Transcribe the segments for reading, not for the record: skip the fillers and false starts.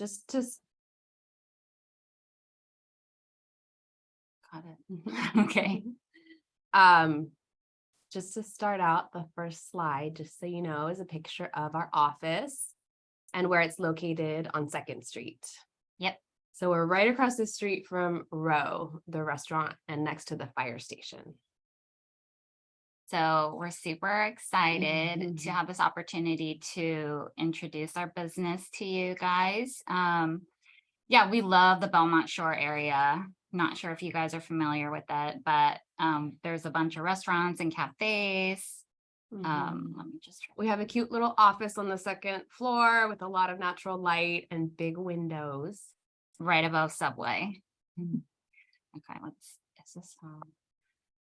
just to got it. Okay. Um, just to start out, the first slide, just so you know, is a picture of our office and where it's located on 2nd Street. Yep. So we're right across the street from Row, the restaurant, and next to the fire station. So we're super excited to have this opportunity to introduce our business to you guys. Yeah, we love the Belmont Shore area. Not sure if you guys are familiar with it, but there's a bunch of restaurants and cafes. Let me just We have a cute little office on the 2nd floor with a lot of natural light and big windows. right above Subway. Okay, is this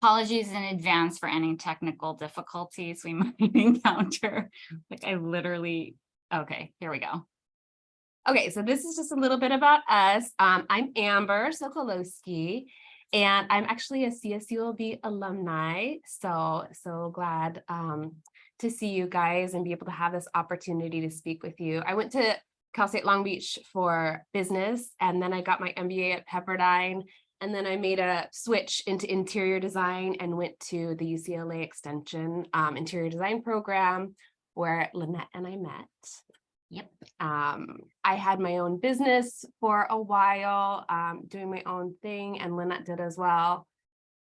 apologies in advance for any technical difficulties we might encounter. Like okay, here we go. Okay, so this is just a little bit about us. I'm Amber Sokolowski, and I'm actually a CSULB alumni. So glad to see you guys and be able to have this opportunity to speak with you. I went to Cal State Long Beach for business, and then I got my MBA at Pepperdine. And then I made a switch into interior design and went to the UCLA Extension interior design program where Lynette and I met. Yep. I had my own business for a while, doing my own thing, and Lynette did as well.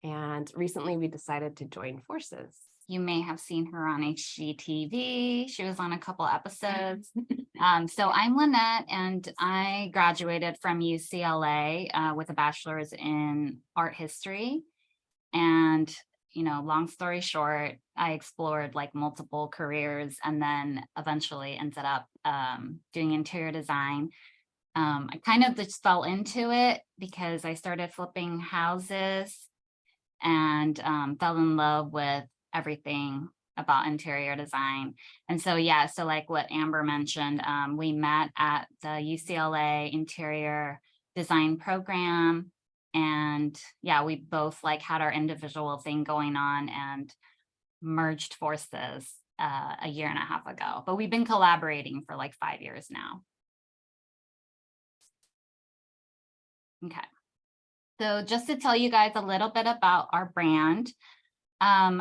And recently we decided to join forces. You may have seen her on HGTV. She was on a couple episodes. So I'm Lynette, and I graduated from UCLA with a bachelor's in art history. And, long story short, I explored like multiple careers and then eventually ended up doing interior design. I kind of just fell into it because I started flipping houses and fell in love with everything about interior design. And so, yeah, so like what Amber mentioned, we met at the UCLA interior design program. And yeah, we both like had our individual thing going on and merged forces a year and a half ago. But we've been collaborating for like 5 years now. Okay. So just to tell you guys a little bit about our brand,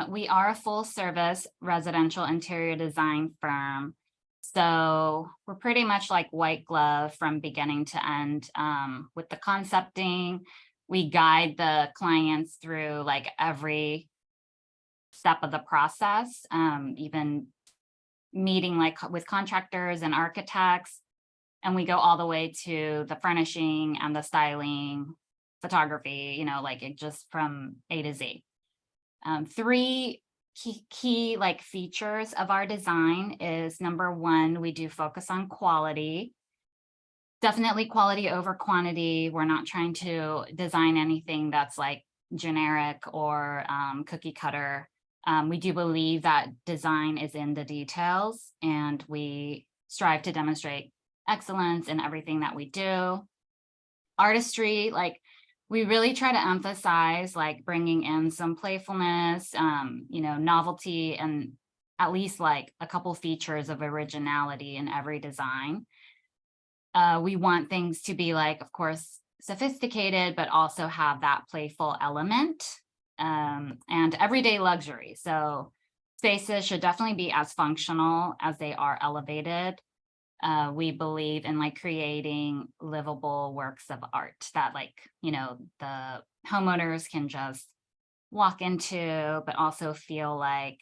we are a full service residential interior design firm. So we're pretty much like white glove from beginning to end with the concepting. We guide the clients through like every step of the process, even meeting like with contractors and architects. And we go all the way to the furnishing and the styling, photography, like it just from A to Z. 3 key like features of our design is number 1, we do focus on quality. Definitely quality over quantity. We're not trying to design anything that's like generic or cookie cutter. We do believe that design is in the details, and we strive to demonstrate excellence in everything that we do. Artistry, like we really try to emphasize like bringing in some playfulness, novelty, and at least like a couple features of originality in every design. We want things to be like, of course, sophisticated, but also have that playful element and everyday luxury. So spaces should definitely be as functional as they are elevated. We believe in like creating livable works of art that like, the homeowners can just walk into, but also feel like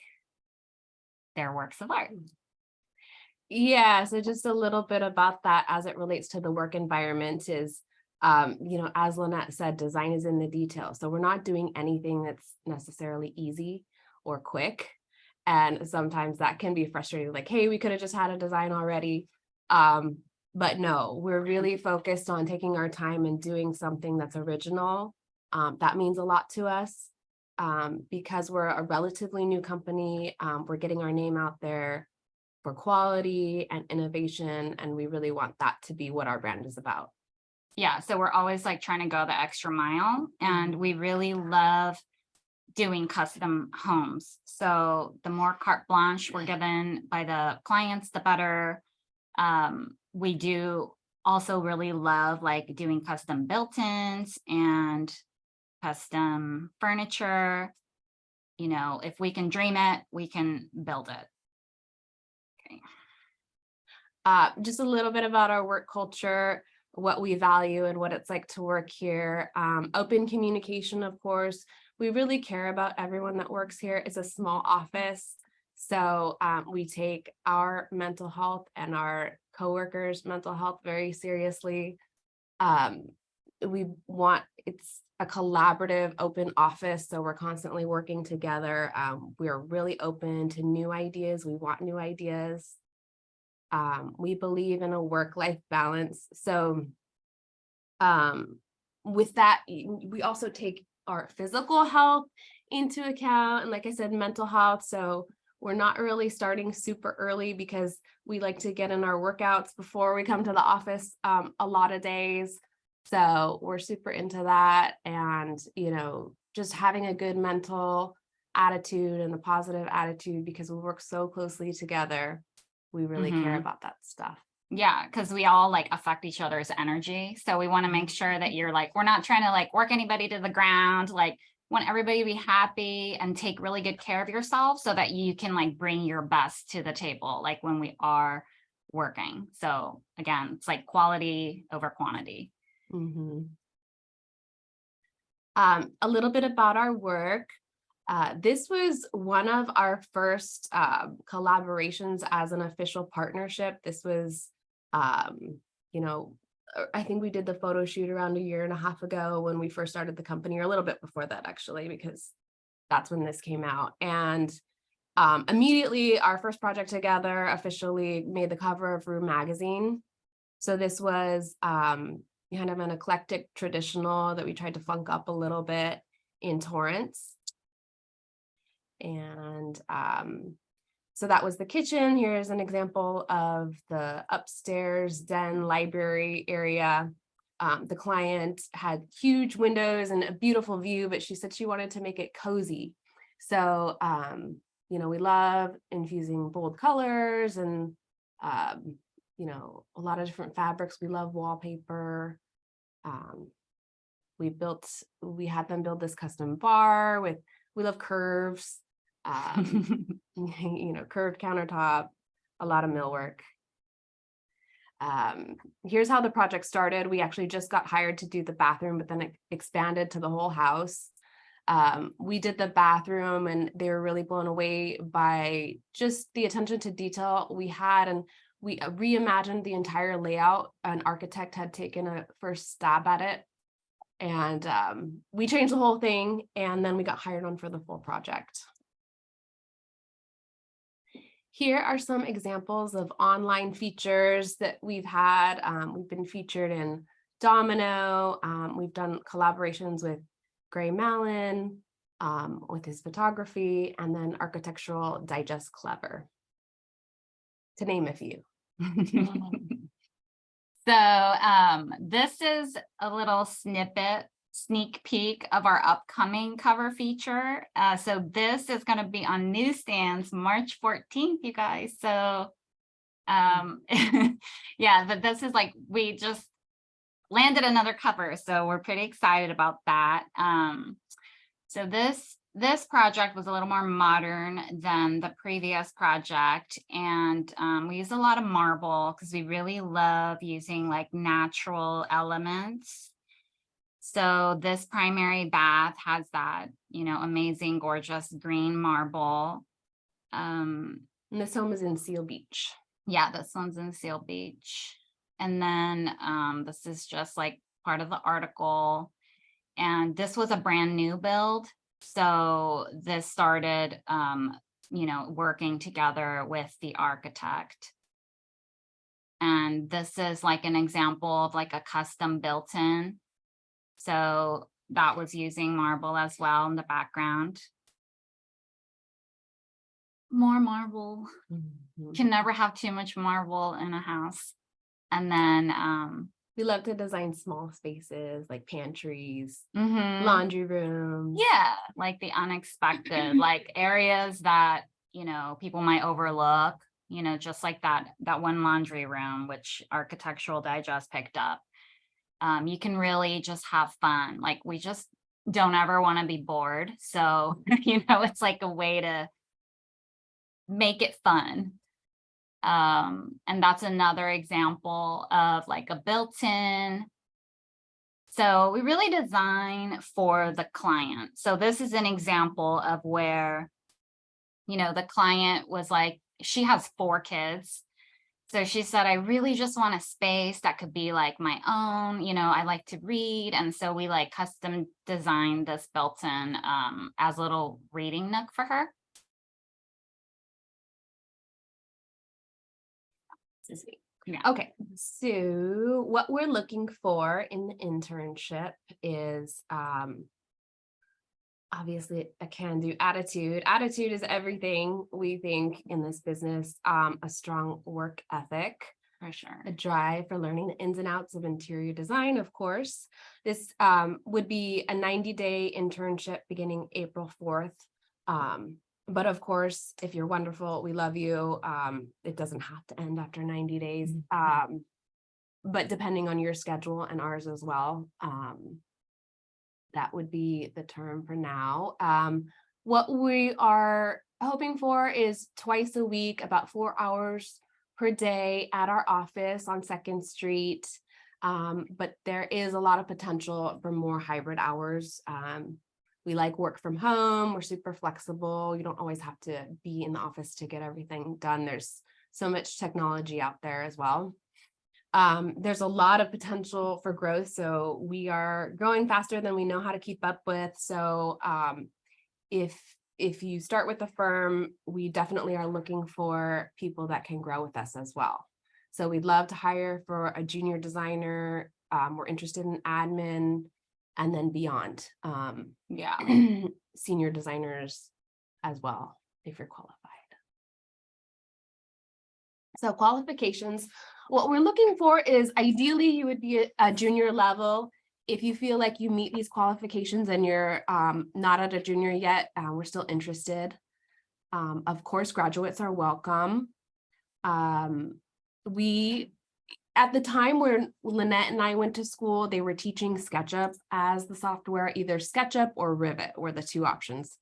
they're works of art. Yeah, so just a little bit about that as it relates to the work environment is, as Lynette said, design is in the details. So we're not doing anything that's necessarily easy or quick. And sometimes that can be frustrating, like, hey, we could have just had a design already. But no, we're really focused on taking our time and doing something that's original. That means a lot to us because we're a relatively new company. We're getting our name out there for quality and innovation, and we really want that to be what our brand is about. Yeah, so we're always like trying to go the extra mile, and we really love doing custom homes. So the more carte blanche we're given by the clients, the better. We do also really love like doing custom built-ins and custom furniture. You know, if we can dream it, we can build it. Okay. Just a little bit about our work culture, what we value and what it's like to work here. Open communication, of course. We really care about everyone that works here. It's a small office. So we take our mental health and our coworkers' mental health very seriously. It's a collaborative, open office. So we're constantly working together. We're really open to new ideas. We want new ideas. We believe in a work-life balance. So with that, we also take our physical health into account. And like I said, mental health. So we're not really starting super early because we like to get in our workouts before we come to the office a lot of days. So we're super into that. And, you know, just having a good mental attitude and a positive attitude because we work so closely together. We really care about that stuff. Yeah, because we all like affect each other's energy. So we want to make sure that you're like, we're not trying to like work anybody to the ground. Like, want everybody to be happy and take really good care of yourself so that you can like bring your best to the table, like when we are working. So again, it's like quality over quantity. A little bit about our work. This was one of our first collaborations as an official partnership. This was, you know, I think we did the photo shoot around a year and a half ago when we first started the company, or a little bit before that, actually, because that's when this came out. And immediately our first project together officially made the cover of Room magazine. So this was kind of an eclectic traditional that we tried to funk up a little bit in Torrance. And so that was the kitchen. Here's an example of the upstairs den library area. The client had huge windows and a beautiful view, but she said she wanted to make it cozy. So, you know, we love infusing bold colors and, you know, a lot of different fabrics. We love wallpaper. We had them build this custom bar we love curves. You know, curved countertop, a lot of millwork. Here's how the project started. We actually just got hired to do the bathroom, but then it expanded to the whole house. We did the bathroom and they were really blown away by just the attention to detail we had, and we reimagined the entire layout. An architect had taken a first stab at it, and we changed the whole thing, and then we got hired on for the full project. Here are some examples of online features that we've had. We've been featured in Domino. We've done collaborations with Gray Malin with his photography, and then Architectural Digest Clever, to name a few. So this is a little sneak peek of our upcoming cover feature. So this is going to be on newsstands March 14th, you guys. So yeah, but this is like, we just landed another cover, so we're pretty excited about that. So this project was a little more modern than the previous project, and we use a lot of marble because we really love using like natural elements. So this primary bath has that, you know, amazing, gorgeous green marble. And this home is in Seal Beach. Yeah, this one's in Seal Beach. And then this is just like part of the article. And this was a brand new build. So this started, you know, working together with the architect. And this is like an example of like a custom built-in. So that was using marble as well in the background. More marble. Can never have too much marble in a house. And then we love to design small spaces like pantries, laundry rooms. Yeah, like the unexpected, like areas that, you know, people might overlook. you know, just like that one laundry room, which Architectural Digest picked up. You can really just have fun. Like, we just don't ever want to be bored. So, you know, it's like a way to make it fun. And that's another example of like a built-in. So we really design for the client. So this is an example of where, you know, the client was like, she has 4 kids. So she said, I really just want a space that could be like my own, you know, I like to read. And so we like custom designed this built-in as a little reading nook for her. Yeah. Okay, so what we're looking for in the internship is obviously a can-do attitude. Attitude is everything, we think, in this business. A strong work ethic, For sure. a drive for learning the ins and outs of interior design, of course. This would be a 90-day internship beginning April 4th. But of course, if you're wonderful, we love you. It doesn't have to end after 90 days. But depending on your schedule and ours as well, that would be the term for now. What we are hoping for is twice a week, about 4 hours per day at our office on 2nd Street. But there is a lot of potential for more hybrid hours. We like work from home. We're super flexible. You don't always have to be in the office to get everything done. There's so much technology out there as well. There's a lot of potential for growth. So we are growing faster than we know how to keep up with. So if you start with the firm, we definitely are looking for people that can grow with us as well. So we'd love to hire for a junior designer. We're interested in admin and then beyond. Yeah. Senior designers as well, if you're qualified. So qualifications, what we're looking for is ideally you would be a junior level. If you feel like you meet these qualifications and you're not at a junior yet, we're still interested. Of course, graduates are welcome. At the time where Lynette and I went to school, they were teaching SketchUp as the software. Either SketchUp or Rivet were the 2 options.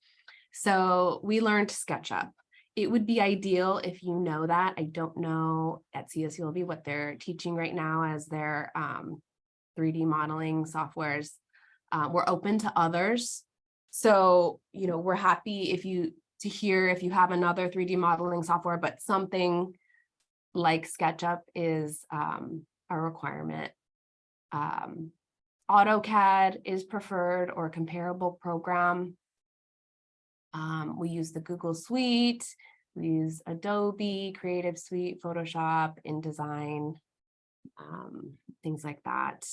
So we learned SketchUp. It would be ideal if you know that. I don't know at CSULV what they're teaching right now as their 3D modeling softwares. We're open to others. So, you know, we're happy to hear if you have another 3D modeling software, but something like SketchUp is a requirement. AutoCAD is preferred or comparable program. We use the Google Suite, we use Adobe, Creative Suite, Photoshop, InDesign, things like that.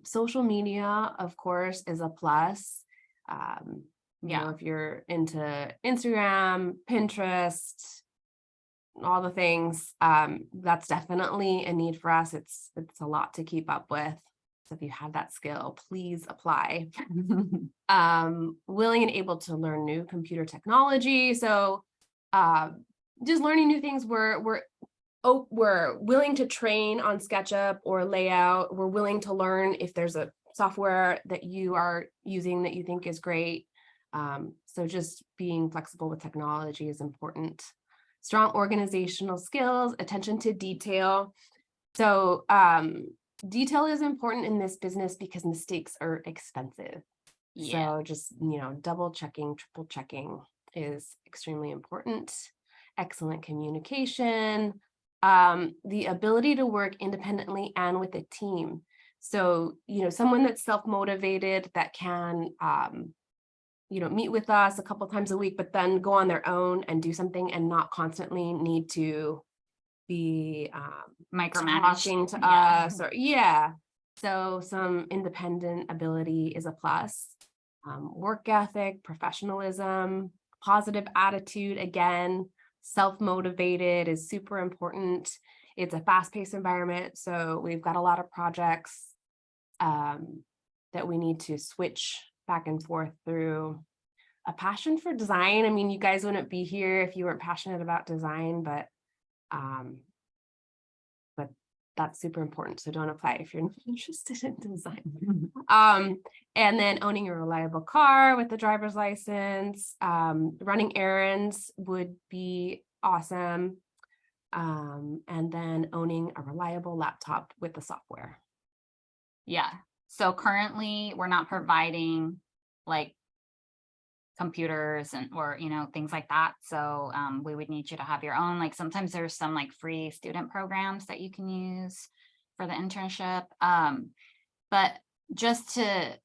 Social media, of course, is a plus. You know, if you're into Instagram, Pinterest, all the things, that's definitely a need for us. It's a lot to keep up with. So if you have that skill, please apply. Willing and able to learn new computer technology. So just learning new things. We're willing to train on SketchUp or layout. We're willing to learn if there's a software that you are using that you think is great. So just being flexible with technology is important. Strong organizational skills, attention to detail. So detail is important in this business because mistakes are expensive. Yeah. So just, you know, double checking, triple checking is extremely important. Excellent communication, the ability to work independently and with a team. So, you know, someone that's self-motivated that can, you know, meet with us a couple times a week, but then go on their own and do something and not constantly need to be talking to us or so some independent ability is a plus. Work ethic, professionalism, positive attitude, again, self-motivated is super important. It's a fast-paced environment, so we've got a lot of projects that we need to switch back and forth through. a passion for design. I mean, you guys wouldn't be here if you weren't passionate about design, um, but that's super important. So don't apply if you're not interested in design. And then owning a reliable car with a driver's license, running errands would be awesome. And then owning a reliable laptop with the software. Yeah. So currently we're not providing like computers and or things like that. So we would need you to have your own. Like sometimes there's some like free student programs that you can use for the internship. But just to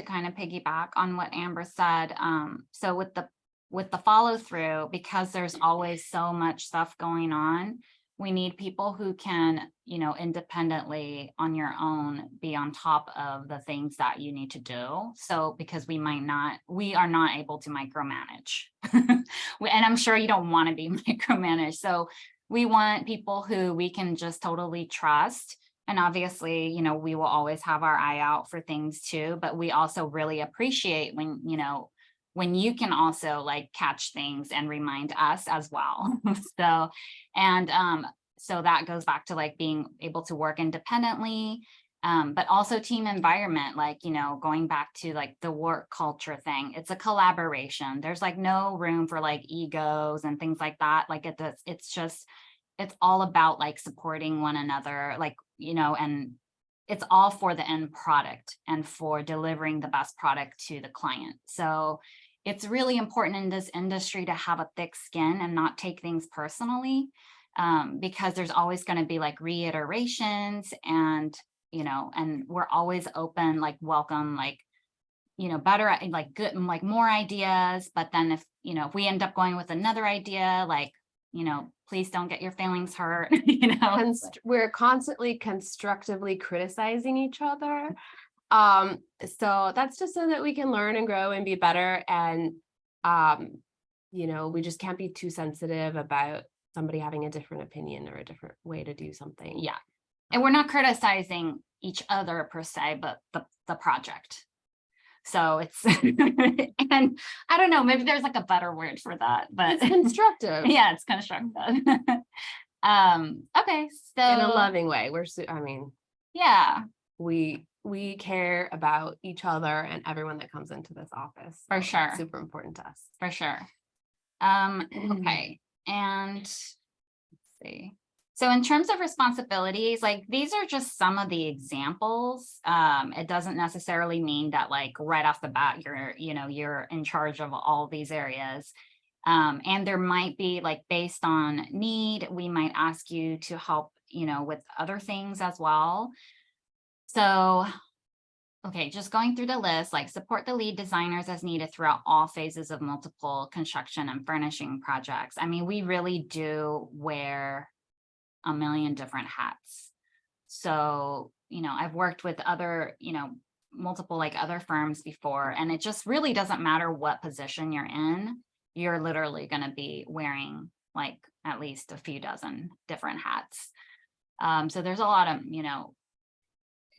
kind of piggyback on what Amber said, so with the follow through, because there's always so much stuff going on, we need people who can, independently on your own be on top of the things that you need to do. So because we are not able to micromanage. And I'm sure you don't want to be micromanaged. So we want people who we can just totally trust. And obviously, we will always have our eye out for things too, but we also really appreciate when you can also like catch things and remind us as well. So that goes back to like being able to work independently, but also team environment, like, going back to like the work culture thing. It's a collaboration. There's like no room for like egos and things like that. Like it's all about like supporting one another, like, and it's all for the end product and for delivering the best product to the client. So it's really important in this industry to have a thick skin and not take things personally, because there's always going to be like reiterations and, and we're always open, like welcome, like, better, like good, like more ideas. But then if we end up going with another idea, like, please don't get your feelings hurt, We're constantly constructively criticizing each other. So that's just so that we can learn and grow and be better. And, we just can't be too sensitive about somebody having a different opinion or a different way to do something. Yeah. And we're not criticizing each other per se, but the project. So it's, and I don't know, maybe there's like a better word for that, but it's constructive. Yeah, it's constructive. Okay. So in a loving way. Yeah, we care about each other and everyone that comes into this office. For sure. It's super important to us. For sure. Okay. And let's see. So in terms of responsibilities, like these are just some of the examples. It doesn't necessarily mean that like right off the bat, you're in charge of all these areas. And there might be like based on need, we might ask you to help, with other things as well. So, okay, just going through the list, like support the lead designers as needed throughout all phases of multiple construction and furnishing projects. I mean, we really do wear a million different hats. So, I've worked with other, multiple like other firms before, and it just really doesn't matter what position you're in. You're literally going to be wearing like at least a few dozen different hats. So there's a lot of,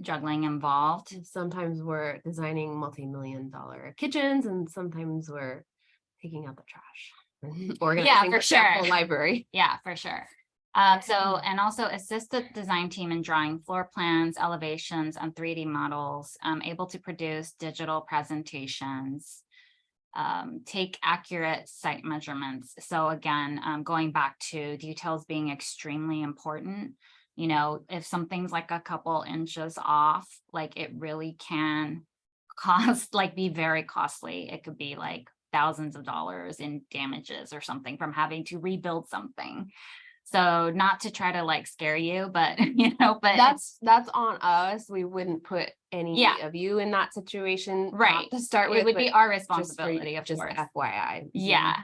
juggling involved. Sometimes we're designing multi-million-dollar kitchens, and sometimes we're taking out the trash. Organizing for sure. The library. Yeah, for sure. And also assist the design team in drawing floor plans, elevations, and 3D models, able to produce digital presentations, take accurate site measurements. So again, going back to details being extremely important. If something's like a couple inches off, like it really can be very costly. It could be like thousands of dollars in damages or something from having to rebuild something. So not to try to like scare you, but but that's on us. We wouldn't put any of you in that situation, right? To start with, it would be our responsibility, just course. FYI. Yeah.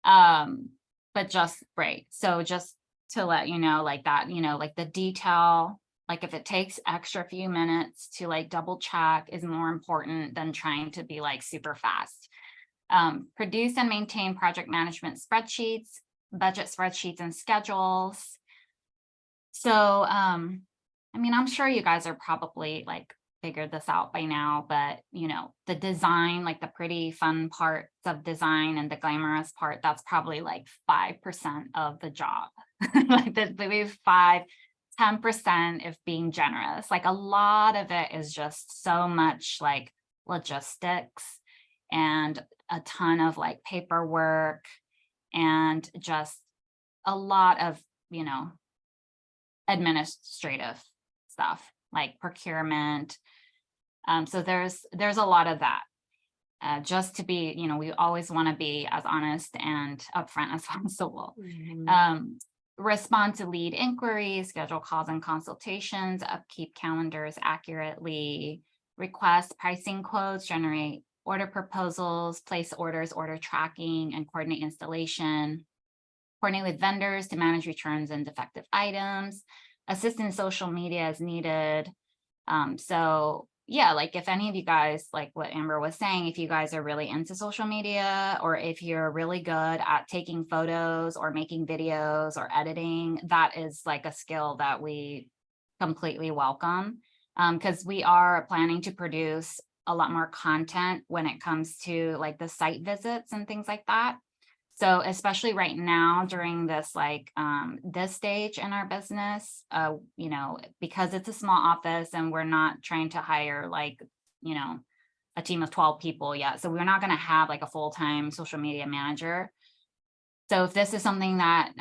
But just right. So just to let you know, like that, like the detail, like if it takes extra few minutes to like double check is more important than trying to be like super fast. Produce and maintain project management spreadsheets, budget spreadsheets, and schedules. So, I mean, I'm sure you guys are probably like figured this out by now, but the design, like the pretty fun parts of design and the glamorous part, that's probably like 5% of the job. Like maybe 10% if being generous. Like a lot of it is just so much like logistics and a ton of like paperwork and just a lot of, administrative stuff like procurement. So there's a lot of that. Just to be, we always want to be as honest and upfront as possible. Respond to lead inquiries, schedule calls and consultations, upkeep calendars accurately, request pricing quotes, generate order proposals, place orders, order tracking, and coordinate installation, coordinate with vendors to manage returns and defective items, assist in social media as needed. So yeah, like if any of you guys, like what Amber was saying, if you guys are really into social media, or if you're really good at taking photos or making videos or editing, that is like a skill that we completely welcome, because we are planning to produce a lot more content when it comes to like the site visits and things like that. So especially right now during this this stage in our business, because it's a small office and we're not trying to hire a team of 12 people yet. So we're not going to have like a full-time social media manager. So if this is something that,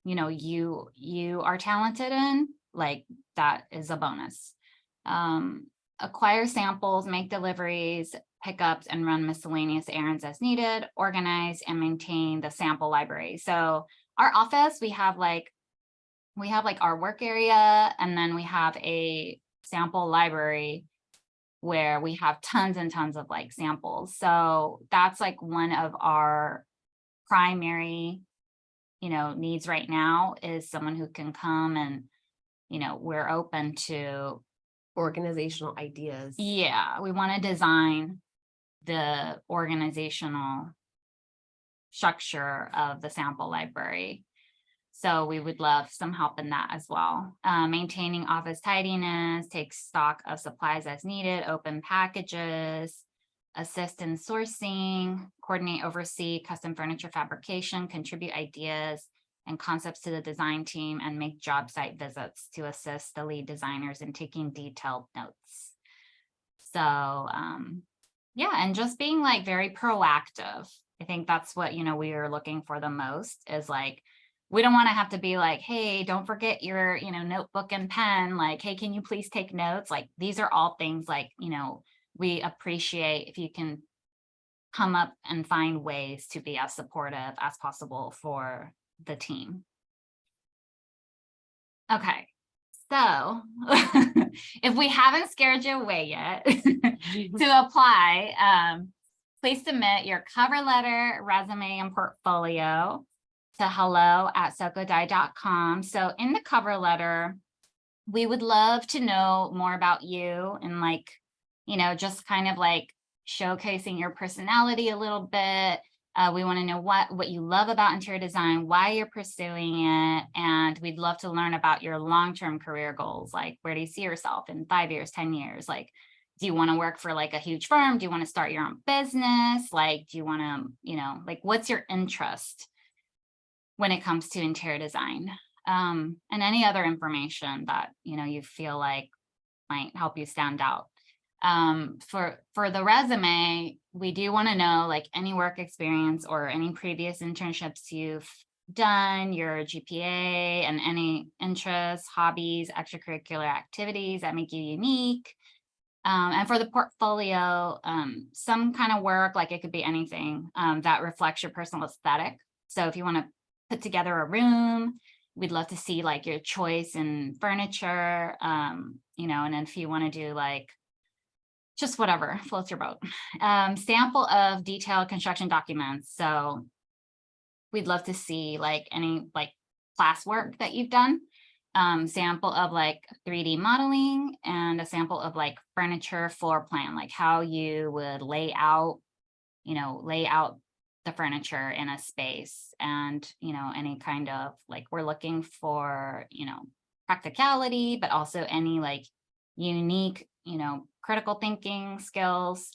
you are talented in, like that is a bonus. Acquire samples, make deliveries, pickups, and run miscellaneous errands as needed, organize and maintain the sample library. So our office, we have like our work area, and then we have a sample library where we have tons and tons of like samples. So that's like one of our primary, needs right now, is someone who can come and, we're open to organizational ideas. Yeah, we want to design the organizational structure of the sample library. So we would love some help in that as well. Maintaining office tidiness, take stock of supplies as needed, open packages, assist in sourcing, coordinate, oversee custom furniture fabrication, contribute ideas and concepts to the design team, and make job site visits to assist the lead designers in taking detailed notes. So yeah, and just being like very proactive. I think that's what, we are looking for the most, is like, we don't want to have to be like, hey, don't forget your, notebook and pen. Like, hey, can you please take notes? Like, these are all things like, we appreciate if you can come up and find ways to be as supportive as possible for the team. Okay. So if we haven't scared you away yet, to apply, please submit your cover letter, resume, and portfolio to hello@sokodai.com. So in the cover letter, we would love to know more about you and like, just kind of like showcasing your personality a little bit. We want to know what you love about interior design, why you're pursuing it, and we'd love to learn about your long-term career goals. Like, where do you see yourself in 5 years, 10 years? Like, do you want to work for like a huge firm? Do you want to start your own business? Like, do you want to, like, what's your interest when it comes to interior design? And any other information that, you feel like might help you stand out. For the resume, we do want to know like any work experience or any previous internships you've done, your GPA, and any interests, hobbies, extracurricular activities that make you unique. And for the portfolio, some kind of work, like it could be anything that reflects your personal aesthetic. So if you want to put together a room, we'd love to see like your choice in furniture, and then if you want to do like just whatever floats your boat. Sample of detailed construction documents. So we'd love to see like any like class work that you've done. Sample of like 3D modeling, and a sample of like furniture floor plan, like how you would lay out the furniture in a space, and any kind of like, we're looking for practicality, but also any like unique, critical thinking skills,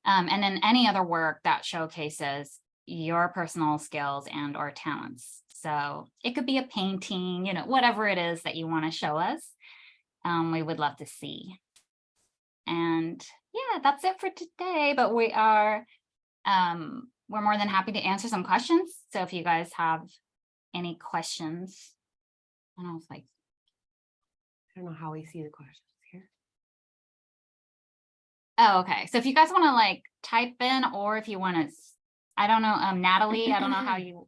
and then any other work that showcases your personal skills and or talents. So it could be a painting, whatever it is that you want to show us. We would love to see. And yeah, that's it for today, but we're more than happy to answer some questions. So if you guys have any questions, I don't know how we see the questions here. Oh, okay. So if you guys want to type in, or if you want to, I don't know, Natalie, I don't know how you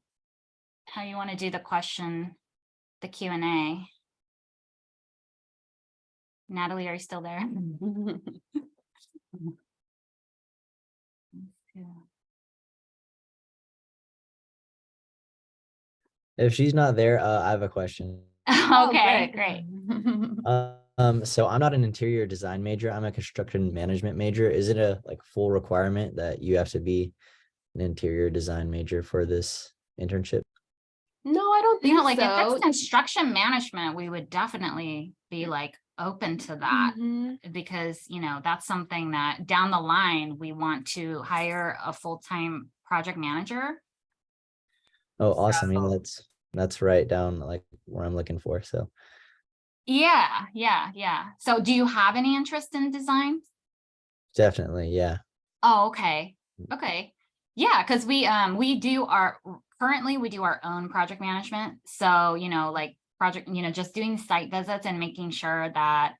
want to do the Q&A. Natalie, are you still there? If she's not there, I have a question. Okay, great. So I'm not an interior design major. I'm a construction management major. Is it a full requirement that you have to be an interior design major for this internship? No, I don't think so. If it's construction management, we would definitely be open to that, because that's something that down the line we want to hire a full-time project manager. Oh, awesome. Yeah, that's right down where I'm looking for. So yeah. So do you have any interest in design? definitely, yeah. Oh, okay. Yeah, because we do currently we do our own project management. So, project, just doing site visits and making sure that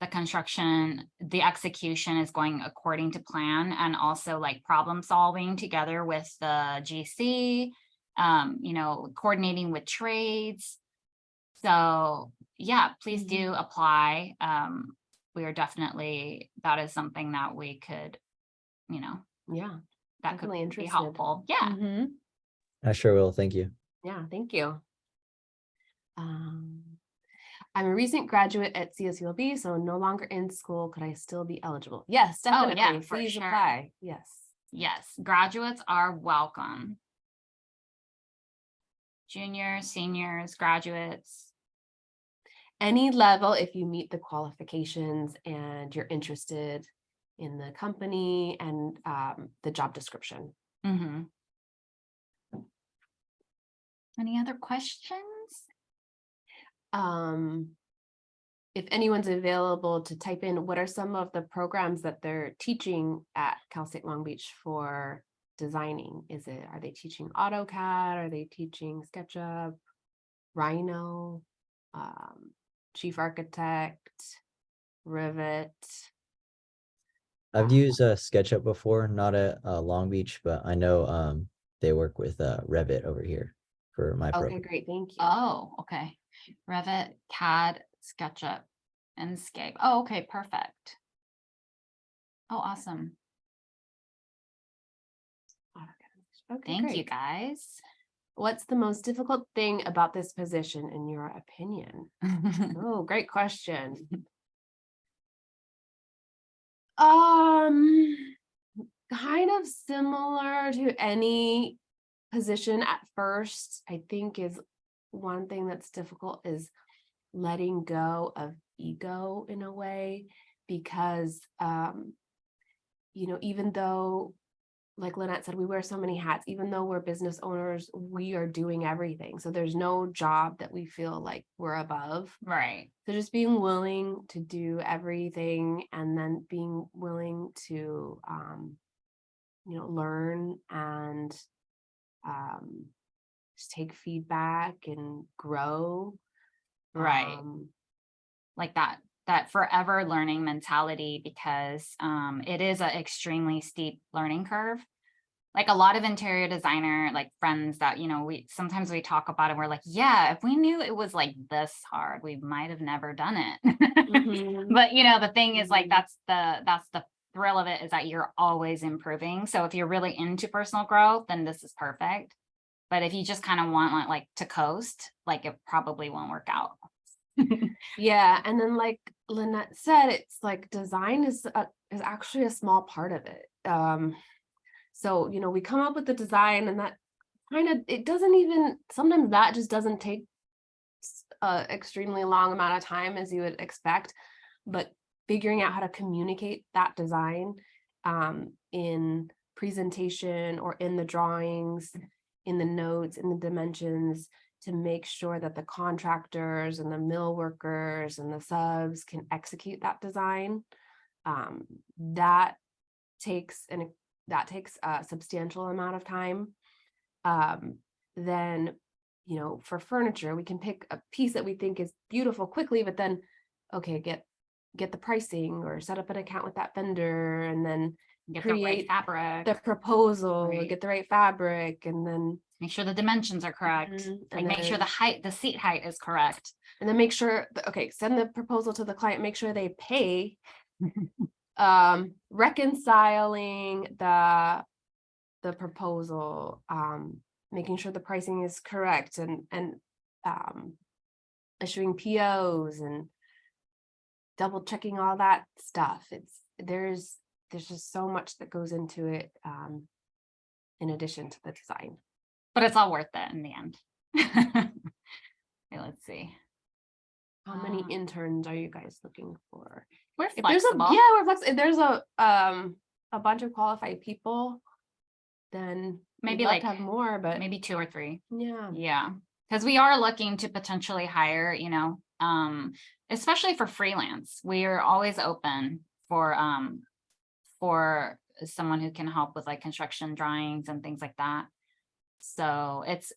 the execution is going according to plan, and also problem solving together with the GC, coordinating with trades. So yeah, please do apply. We are definitely, that is something that we could, yeah, that could definitely be helpful. Yeah. I sure will. Thank you. Yeah, thank you. I'm a recent graduate at CSULB, so no longer in school. Could I still be eligible? Yes, definitely. Oh, yeah, for Please sure. apply. Yes. Yes, graduates are welcome. Juniors, seniors, graduates. Any level, if you meet the qualifications and you're interested in the company and the job description. Any other questions? If anyone's available to type in, what are some of the programs that they're teaching at Cal State Long Beach for designing? Are they teaching AutoCAD? Are they teaching SketchUp, Rhino, Chief Architect, Rivet? I've used SketchUp before, not at Long Beach, but I know they work with Revit over here for my program. Okay, great, thank you. Oh, okay. Revit, CAD, SketchUp, Enscape. Oh, okay, perfect. Oh, awesome. Okay, Thank great. you, guys. What's the most difficult thing about this position, in your opinion? Oh, great question. Kind of similar to any position at first, I think is one thing that's difficult is letting go of ego in a way, because even though, like Lynette said, we wear so many hats, even though we're business owners, we are doing everything. So there's no job that we feel like we're above. Right. So just being willing to do everything, and then being willing to, learn and just take feedback and grow. Right. Like that forever learning mentality, because it is an extremely steep learning curve. Like a lot of interior designer friends that we sometimes talk about it, we're like, yeah, if we knew it was this hard, we might have never done it. But the thing is, that's the thrill of it, is that you're always improving. So if you're really into personal growth, then this is perfect. But if you just kind of want to coast, it probably won't work out. Yeah, and then like Lynette said, it's design is actually a small part of it. So we come up with the design, and that it doesn't even, sometimes that just doesn't take extremely long amount of time as you would expect, but figuring out how to communicate that design in presentation or in the drawings, in the notes, in the dimensions, to make sure that the contractors and the mill workers and the subs can execute that design. That takes a substantial amount of time. Then, you know, for furniture, we can pick a piece that we think is beautiful quickly, but then, okay, get the pricing or set up an account with that vendor, and then Get the right create fabric. the proposal, Right. get the right fabric, and then Make sure the dimensions are correct. Mhm, Like and make sure then- the seat height is correct. make sure okay, send the proposal to the client, make sure they pay. Reconciling the proposal, making sure the pricing is correct, and issuing POs and double checking all that stuff. There's just so much that goes into it, in addition to the design. But it's all worth it in the end. Okay, let's see. How many Ah. interns are you guys looking for? We're If there's flexible. we're flexible. If there's a bunch of qualified people, then Maybe we'd love like to have more, but maybe 2 or 3. yeah. Yeah, because we are looking to potentially hire, you know, especially for freelance. We are always open for someone who can help with like construction drawings and things like that. So it's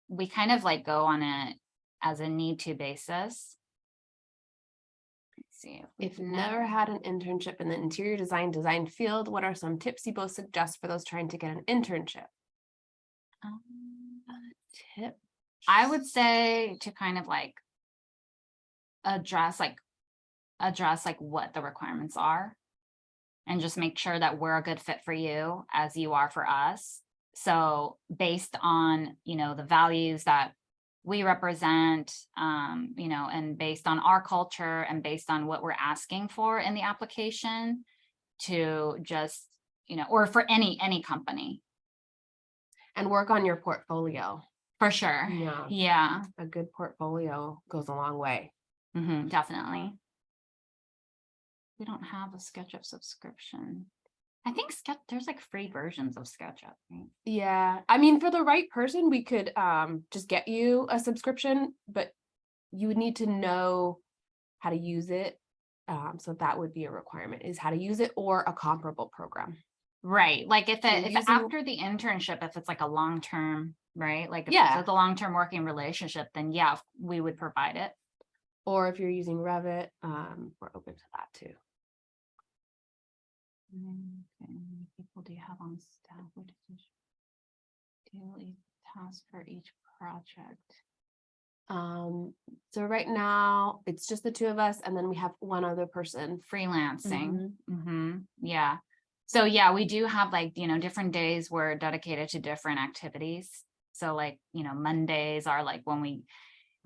we kind of like go on it as a need to basis. Let's see If you've never had an internship in the interior design field, what are some tips you both suggest for those trying to get an internship? Tip. I would say to kind of like address what the requirements are, and just make sure that we're a good fit for you as you are for us. So based on, you know, the values that we represent, you know, and based on our culture and based on what we're asking for in the application, to just, you know, or for any company. And work on your portfolio. For sure. Yeah. Yeah. A good portfolio goes a long way. Definitely. We don't have a SketchUp subscription. I think there's like free versions of SketchUp, right? Yeah. I mean, for the right person, we could just get you a subscription, but you would need to know how to use it. So that would be a requirement, is how to use it or a comparable program. Right. Like if using- after the internship, if it's like a long-term, right? Like if Yeah. it's a long-term working relationship, then yeah, we would provide it. Or if you're using Revit, we're open to that too. Okay, how many people do you have on staff? What is daily task for each project? So right now it's just the two of us, and then we have one other person. Freelancing. Yeah. So yeah, we do have like, you know, different days we're dedicated to different activities. So like, you know, Mondays are like when we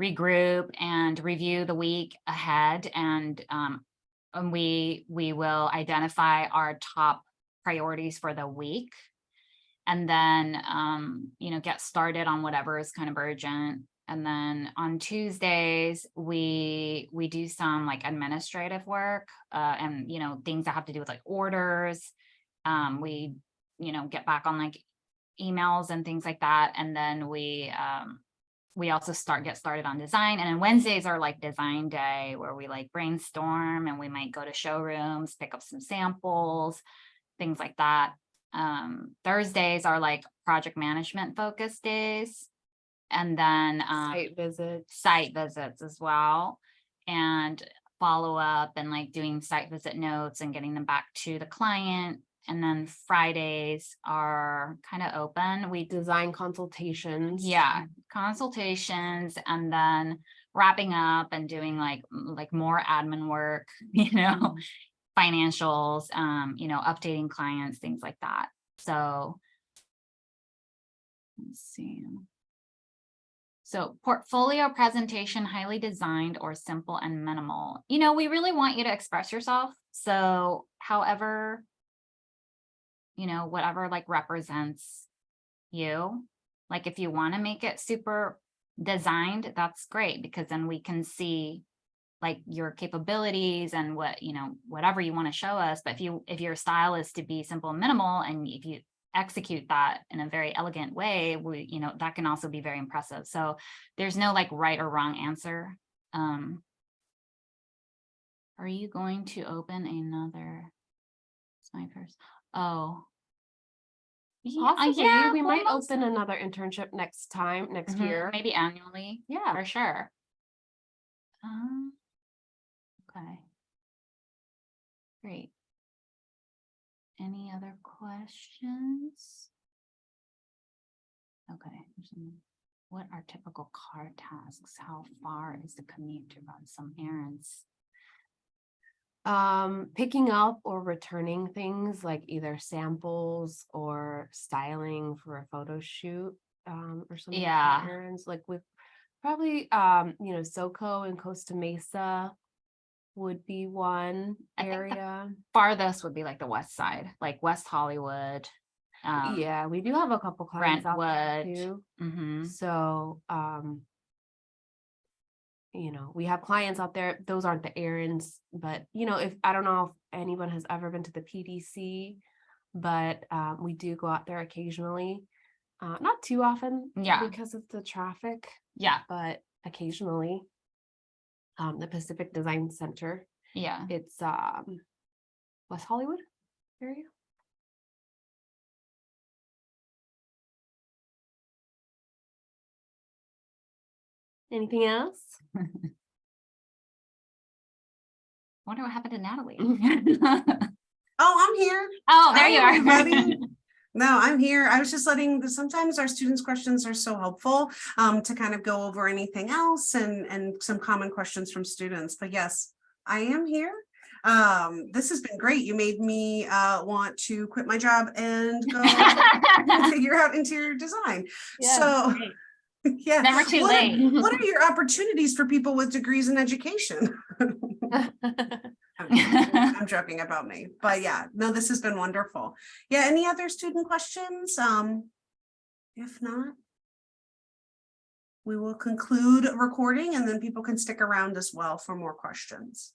regroup and review the week ahead, and we will identify our top priorities for the week, and then you know, get started on whatever is kind of urgent. And then on Tuesdays, we do some like administrative work, and, you know, things that have to do with like orders. We, you know, get back on like emails and things like that. And then we also get started on design. And then Wednesdays are like design day, where we like brainstorm, and we might go to showrooms, pick up some samples, things like that. Thursdays are like project management focus days. And then Site visits as well, and follow up, and like doing site visit notes and getting them back to the client. And then Fridays are kind of open. We design consultations. Yeah, consultations, and then wrapping up and doing like more admin work, you know, financials, you know, updating clients, things like that. So let's see. So portfolio presentation, highly designed or simple and minimal. You know, we really want you to express yourself. So however, you know, whatever like represents you. Like if you want to make it super designed, that's great, because then we can see like your capabilities and what, you know, whatever you want to show us. But if your style is to be simple and minimal, and if you execute that in a very elegant way, you know, that can also be very impressive. So there's no like right or wrong answer. Are you going to open another? It's my first. Oh. Possibly, Yeah, we might almost. open another internship next year. Maybe annually. Yeah. For sure. Okay. Great. Any other questions? Okay. What are typical card tasks? How far is the commute to run some errands? Picking up or returning things like either samples or styling for a photo shoot, or something. Yeah. Errands, like with probably, you know, Soko and Costa Mesa would be one I think the area. farthest would be like the west side, like West Hollywood. Yeah, we do have a couple clients out there Brentwood. too. Mhm. So, you know, we have clients out there. Those aren't the errands, but you know, if I don't know if anyone has ever been to the PDC, but we do go out there occasionally. Not too often, Yeah. because of the traffic, Yeah. but occasionally. The Pacific Design Center. Yeah. It's West Hollywood area. Anything else? Wonder what happened to Natalie. Oh, I'm here. Oh, there Hi, you are. everybody. No, I'm here. I was just sometimes our students' questions are so helpful to kind of go over anything else and some common questions from students. But yes, I am here. This has been great. You made me want to quit my job and go figure out interior design. Yeah, so great. yeah. Never too late. What are your opportunities for people with degrees in education? I'm joking about me, but yeah, no, this has been wonderful. Yeah, any other student questions? If not, we will conclude recording and then people can stick around as well for more questions.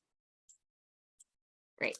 Great.